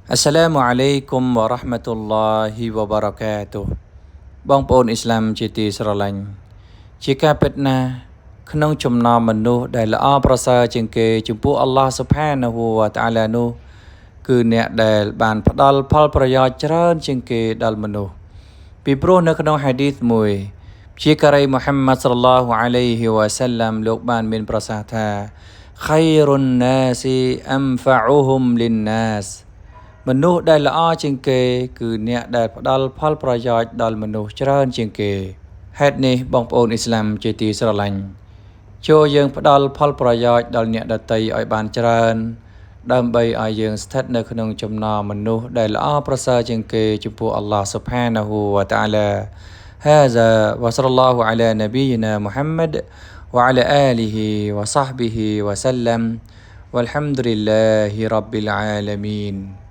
Assalamu alaikum wa rahmatullahi wa barakatuh បងប្អូនអ៊ីស្លាមជាទីស្រឡាញ់ជាការពិតណាស់ក្នុងចំណោមមនុស្សដែលល្អប្រសើរជាងគេចំពោះអល់ឡោះស៊ុបហានាហ៊ូវតាអាឡានោះគឺអ្នកដែលបានផ្ដល់ផលប្រយោជន៍ច្រើនជាងគេដល់មនុស្សពីព្រោះនៅក្នុងហាឌីសមួយជាការីមូហាម៉ាត់សល្លឡោះអាឡៃហ៊ីវ៉ាសាឡាំលោកបានមានប្រសាសន៍ថាខៃរុនណាស៊ីអំហ្វាអ៊ូហ៊ុមលិនណាសមនុស្សដែលល្អជាងគេគឺអ្នកដែលផ្ដល់ផលប្រយោជន៍ដល់មនុស្សច្រើនជាងគេហេតុនេះបងប្អូនអ៊ីស្លាមជាទីស្រឡាញ់ចូលយើងផ្ដល់ផលប្រយោជន៍ដល់អ្នកដទៃឲ្យបានច្រើនដើម្បីឲ្យយើងស្ថិតនៅក្នុងចំណោមមនុស្សដែលល្អប្រសើរជាងគេចំពោះអល់ឡោះស៊ុបហានាហ៊ូវតាអាឡាهذا وصلى الله على نبينا محمد وعلى آله وصحبه وسلم والحمد لله رب العالمين